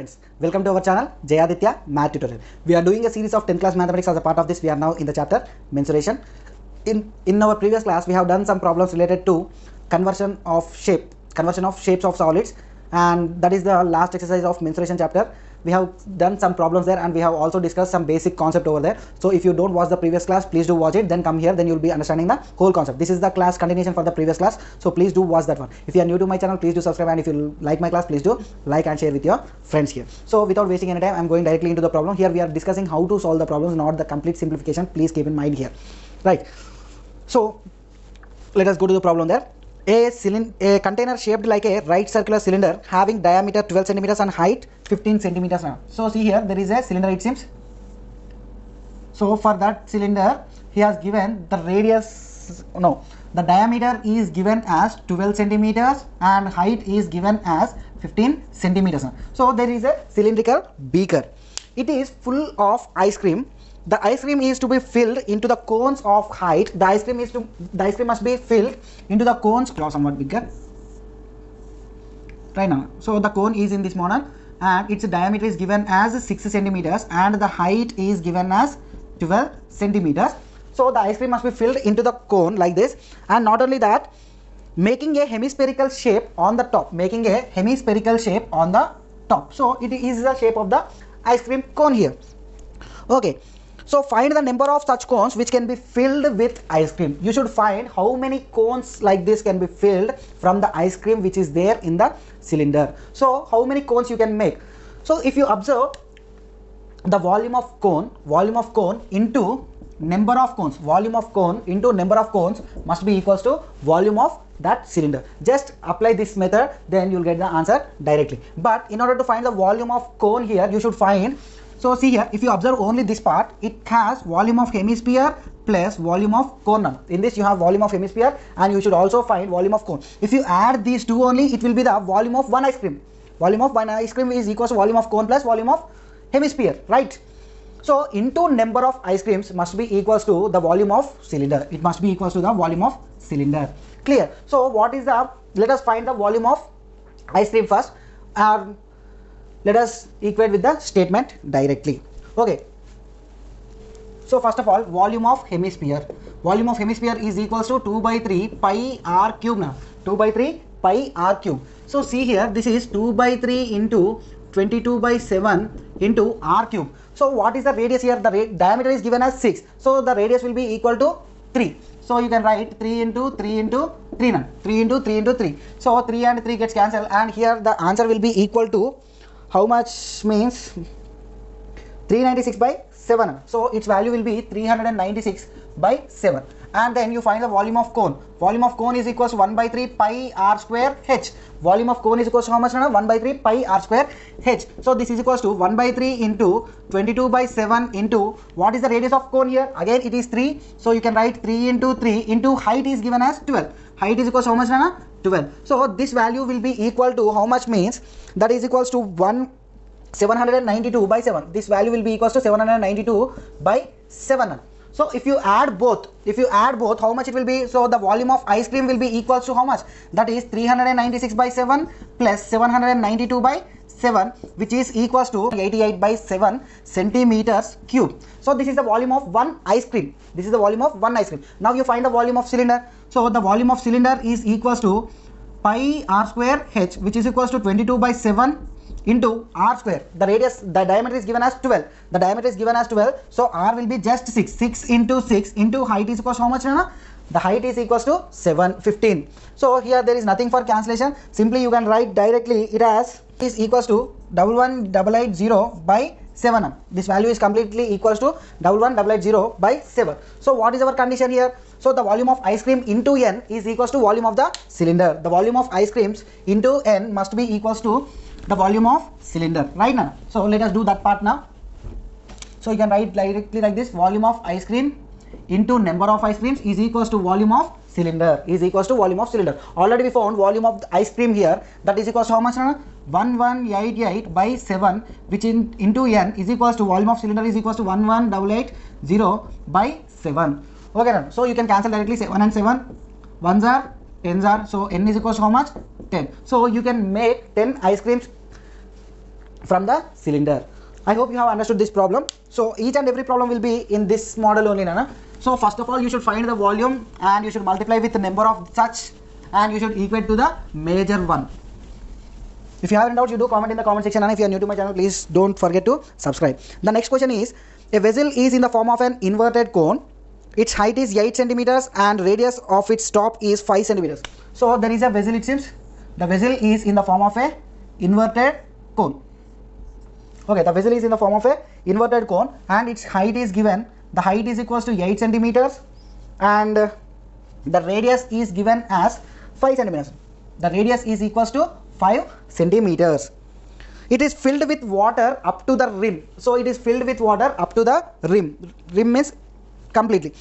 friends, welcome to our channel Jayaditya Math Tutorial. We are doing a series of 10th class mathematics. As a part of this, we are now in the chapter mensuration. In our previous class, we have done some problems related to conversion of shapes of solids, and that is the last exercise of mensuration chapter. We have done some problems there, and we have also discussed some basic concept over there. So if you don't watch the previous class, please do watch it, then come here, then you'll be understanding the whole concept. This is the class continuation for the previous class, so please do watch that one. If you are new to my channel, please do subscribe, and if you like my class, please do like and share with your friends here. So without wasting any time, I'm going directly into the problem. Here we are discussing how to solve the problems, not the complete simplification. Please keep in mind here, right? So let us go to the problem there. A container shaped like a right circular cylinder having diameter 12 centimeters and height 15 centimeters now. So see here, there is a cylinder, it seems. So for that cylinder, he has given the radius, the diameter is given as 12 centimeters and height is given as 15 centimeters. So there is a cylindrical beaker. It is full of ice cream. The ice cream is to be filled into the cones of height. The ice cream must be filled into the cones, somewhat bigger right now. So the cone is in this manner, and its diameter is given as 6 centimeters and the height is given as 12 centimeters. So the ice cream must be filled into the cone like this, and not only that, making a hemispherical shape on the top. So it is the shape of the ice cream cone here. Okay. So find the number of such cones which can be filled with ice cream. You should find how many cones like this can be filled from the ice cream which is there in the cylinder. So how many cones you can make? So if you observe the volume of cone into number of cones, must be equals to volume of that cylinder. Just apply this method, then you'll get the answer directly. But in order to find the volume of cone here, you should find. So see here, if you observe only this part, it has volume of hemisphere plus volume of cone. In this you have volume of hemisphere, and you should also find volume of cone. If you add these two only, it will be the volume of one ice cream. Volume of one ice cream is equals to volume of cone plus volume of hemisphere, right? So into number of ice creams must be equals to the volume of cylinder. It must be equals to the volume of cylinder. Clear? So what is the, let us find the volume of ice cream first. Let us equate with the statement directly. Okay. So first of all, volume of hemisphere. Volume of hemisphere is equals to 2 by 3 pi r cube now. 2 by 3 pi r cube. So see here, this is 2 by 3 into 22 by 7 into r cube. So what is the radius here? The diameter is given as 6. So the radius will be equal to 3. So you can write 3 into 3 into 3 now. 3 into 3 into 3. So 3 and 3 gets cancelled, and here the answer will be equal to how much means 396 by 7. So its value will be 396 by 7. And then you find the volume of cone. Volume of cone is equals to 1 by 3 pi r square h. Volume of cone is equals to how much now? 1 by 3 pi r square h. So this is equals to 1 by 3 into 22 by 7 into, what is the radius of cone here? Again it is 3. So you can write 3 into 3 into height is given as 12. Height is equals to how much now? 12. So this value will be equal to how much means, that is equals to 792 by 7. This value will be equals to 792 by 7. So if you add both, how much it will be? So the volume of ice cream will be equals to how much? That is 396 by 7 plus 792 by 7, which is equals to 88 by 7 centimeters cube. So this is the volume of one ice cream. Now you find the volume of cylinder. So the volume of cylinder is equals to pi r square h, which is equals to 22 by 7 into r square. The diameter is given as 12. So r will be just 6. 6 into 6 into height is equals to how much? The height is equals to 15. So here there is nothing for cancellation. Simply you can write directly it as is equals to 11880 by 7. This value is completely equals to 11880 by 7. So what is our condition here? So the volume of ice cream into n is equals to volume of the cylinder. The volume of ice creams into n must be equals to the volume of cylinder, right now. So let us do that part now. So you can write directly like this: volume of ice cream into number of ice creams is equals to volume of cylinder. Already we found volume of the ice cream here, that is equals to how much now? 1188 by 7, which into n is equals to volume of cylinder is equals to 11880 by 7. Okay now. So you can cancel directly 7 and 7. 1s are 10s are, so n is equals to how much? 10. So you can make 10 ice creams from the cylinder. I hope you have understood this problem. So each and every problem will be in this model only, Nana. So first of all, you should find the volume and you should multiply with the number of such, and you should equate to the major one. If you have any doubts, you do comment in the comment section, and if you are new to my channel, please don't forget to subscribe. The next question is, a vessel is in the form of an inverted cone. Its height is 8 centimeters and radius of its top is 5 centimeters. So there is a vessel, it seems. The vessel is in the form of a inverted cone. Okay, the vessel is in the form of a inverted cone and its height is given. The height is equals to 8 centimeters and the radius is given as 5 centimeters. The radius is equals to 5 centimeters. It is filled with water up to the rim. So it is filled with water up to the rim. Rim means completely.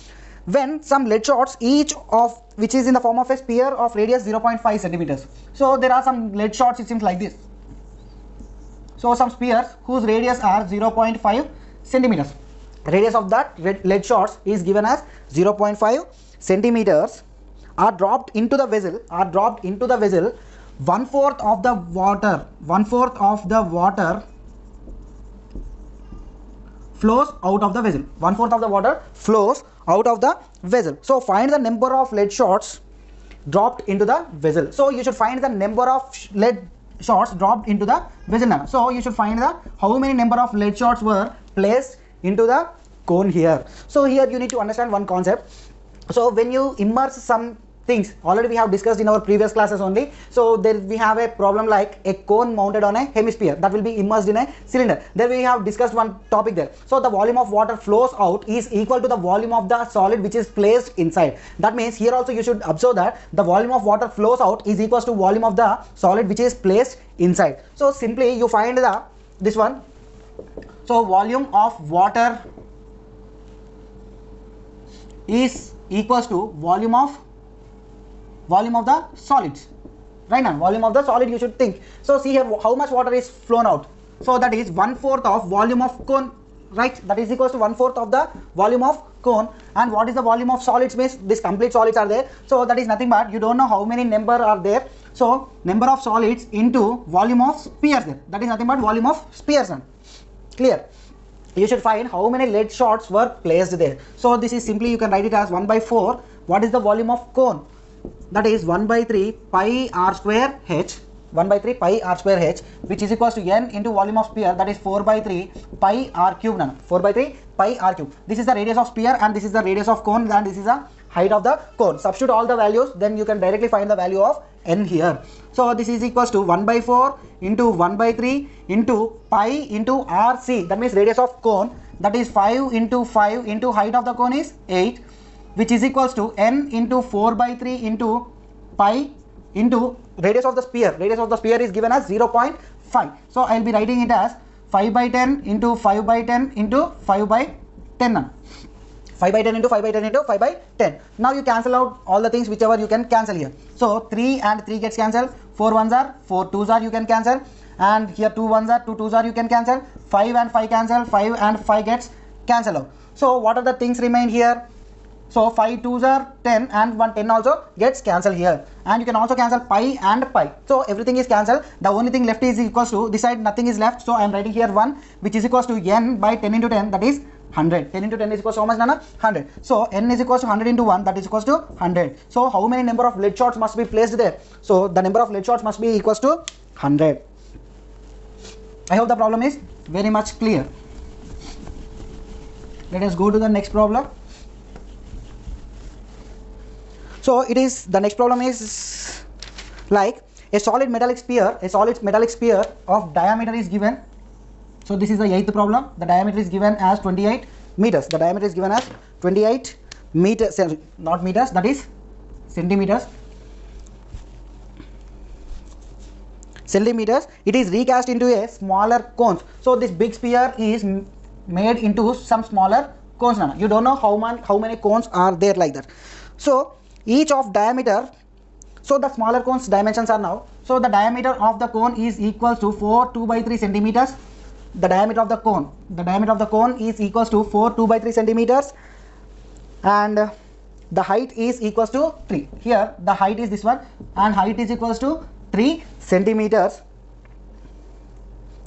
When some lead shots, each of which is in the form of a sphere of radius 0.5 centimeters. So there are some lead shots, it seems like this. So some spheres whose radius are 0.5 centimeters. Radius of that lead shots is given as 0.5 centimeters are dropped into the vessel. 1/4 of the water. 1/4 of the water flows out of the vessel. 1/4 of the water flows out of the vessel. So find the number of lead shots dropped into the vessel. So you should find the number of lead shots dropped into the vessel now. So you should find the how many number of lead shots were placed into the cone here. So here you need to understand one concept. So when you immerse some things, already we have discussed in our previous classes only. So there we have a problem like a cone mounted on a hemisphere that will be immersed in a cylinder. There we have discussed one topic there. So the volume of water flows out is equal to the volume of the solid which is placed inside. That means here also you should observe that the volume of water flows out is equals to volume of the solid which is placed inside. So simply you find this one. So volume of water is equals to volume of the solids, right? Now volume of the solid you should think. So see here how much water is flown out. So that is 1/4 of volume of cone, right? That is equals to 1/4 of the volume of cone. And what is the volume of solids means this complete solids are there. So that is nothing but you don't know how many number are there. So number of solids into volume of spheres there. That is nothing but volume of spheres. Clear? You should find how many lead shots were placed there. So this is simply you can write it as 1/4. What is the volume of cone? That is 1/3 pi r square h, 1/3 pi r square h, which is equals to n into volume of sphere, that is 4/3 pi r cube. 4/3 pi r cube. This is the radius of sphere and this is the radius of cone and this is the height of the cone. Substitute all the values, then you can directly find the value of n here. So this is equals to 1/4 into 1/3 into pi into rc, that means radius of cone, that is 5 into 5 into height of the cone is 8, which is equals to n into 4/3 into pi into radius of the sphere. Radius of the sphere is given as 0.5. So I will be writing it as 5/10 into 5/10 into 5/10. 5/10 into 5/10 into 5/10. Now you cancel out all the things whichever you can cancel here. So 3 and 3 gets cancelled. 4 ones are, 4 twos are you can cancel. And here 2 ones are, 2 twos are you can cancel. 5 and 5 cancel. 5 and 5 gets cancelled out. So what are the things remain here? So 5 twos are 10 and 1 10 also gets cancelled here. And you can also cancel pi and pi. So everything is cancelled. The only thing left is equals to, this side nothing is left. So I am writing here 1 which is equals to n by 10 into 10, that is 100. 10 into 10 is equals to how much, Nana? 100. So n is equals to 100 into 1, that is equals to 100. So how many number of lead shots must be placed there? So the number of lead shots must be equals to 100. I hope the problem is very much clear. Let us go to the next problem. So it is, the next problem is like a solid metallic sphere of diameter is given. So this is the 8th problem. The diameter is given as 28 meters. The diameter is given as 28 meters, not meters, that is centimeters. Centimeters. It is recast into a smaller cones. So this big sphere is made into some smaller cones. You don't know how many cones are there like that. So each of diameter, so the smaller cones dimensions are now. So the diameter of the cone is equals to 4 2/3 centimeters. The diameter of the cone is equals to 4 2/3 centimeters, and the height is equals to 3. Here the height is this one and height is equals to 3 centimeters.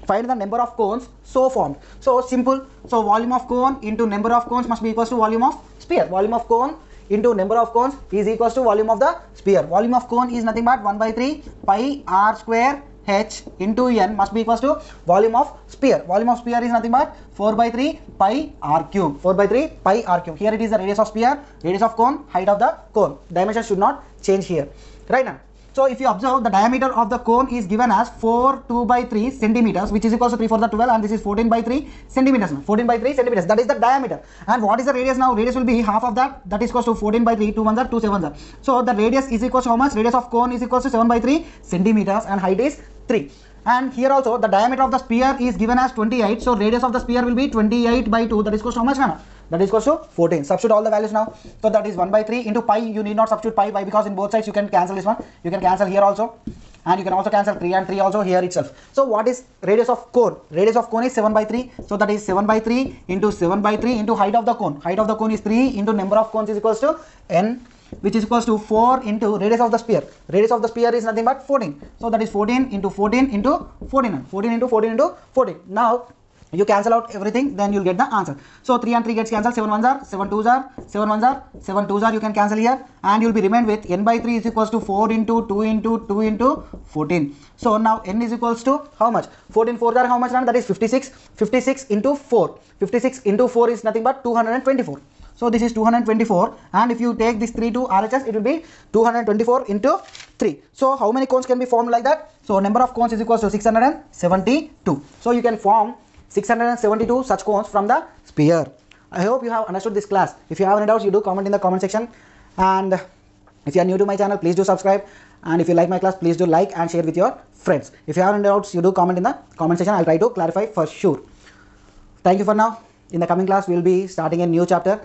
find the number of cones so formed. So simple. So volume of cone into number of cones must be equals to volume of sphere. Volume of cone into number of cones is equals to volume of the sphere. Volume of cone is nothing but 1 by 3 pi r square h into n must be equals to volume of sphere. Volume of sphere is nothing but 4 by 3 pi r cube. 4 by 3 pi r cube. Here it is the radius of sphere, radius of cone, height of the cone. Dimension should not change here. Right now. So if you observe, the diameter of the cone is given as 2 by 3 centimeters, which is equals to 3 4 the 12, and this is 14 by 3 centimeters. 14 by 3 centimeters. That is the diameter. And what is the radius now? Radius will be half of that. That is equals to 14 by 3. 2 1s are 2 7s are. So the radius is equals to how much? Radius of cone is equals to 7 by 3 centimeters, and height is 3. And here also the diameter of the sphere is given as 28. So radius of the sphere will be 28 by 2. That is equals to how much now? That is equals to 14. Substitute all the values now. So that is 1 by 3 into pi. You need not substitute pi. Why? Because in both sides you can cancel this one. You can cancel here also. And you can also cancel 3 and 3 also here itself. So what is radius of cone? Radius of cone is 7 by 3. So that is 7 by 3 into 7 by 3 into height of the cone. Height of the cone is 3 into number of cones is equals to n, which is equals to 4 into radius of the sphere. Radius of the sphere is nothing but 14. So that is 14 into 14 into 14. 14 into 14 into 14. Now you cancel out everything, then you'll get the answer. So 3 and 3 gets cancelled. 7 1s are, 7 2s are, 7 1s are, 7 2s are. You can cancel here, and you'll be remained with n by 3 is equals to 4 into 2 into 2 into 14. So now n is equals to how much? 14 4s are how much? That is 56. 56 into 4. 56 into 4 is nothing but 224. So this is 224, and if you take this 3 to RHS, it will be 224 into 3. So how many cones can be formed like that? So number of cones is equals to 672. So you can form 672 such cones from the sphere. I hope you have understood this class. If you have any doubts, you do comment in the comment section. And if you are new to my channel, please do subscribe. And if you like my class, please do like and share with your friends. If you have any doubts, you do comment in the comment section. I'll try to clarify for sure. Thank you for now. In the coming class, we will be starting a new chapter.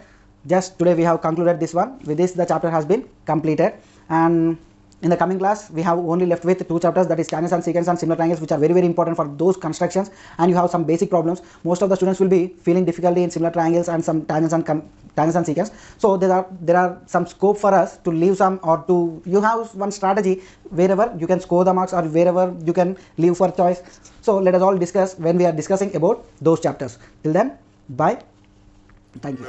Just today we have concluded this one. With this, the chapter has been completed. And in the coming class, we have only left with 2 chapters, that is tangents and secants and similar triangles, which are very important for those constructions. And you have some basic problems. Most of the students will be feeling difficulty in similar triangles and some tangents and secants. So there are some scope for us to leave some, or to you have one strategy wherever you can score the marks or wherever you can leave for choice. So let us all discuss when we are discussing about those chapters. Till then, bye. Thank you.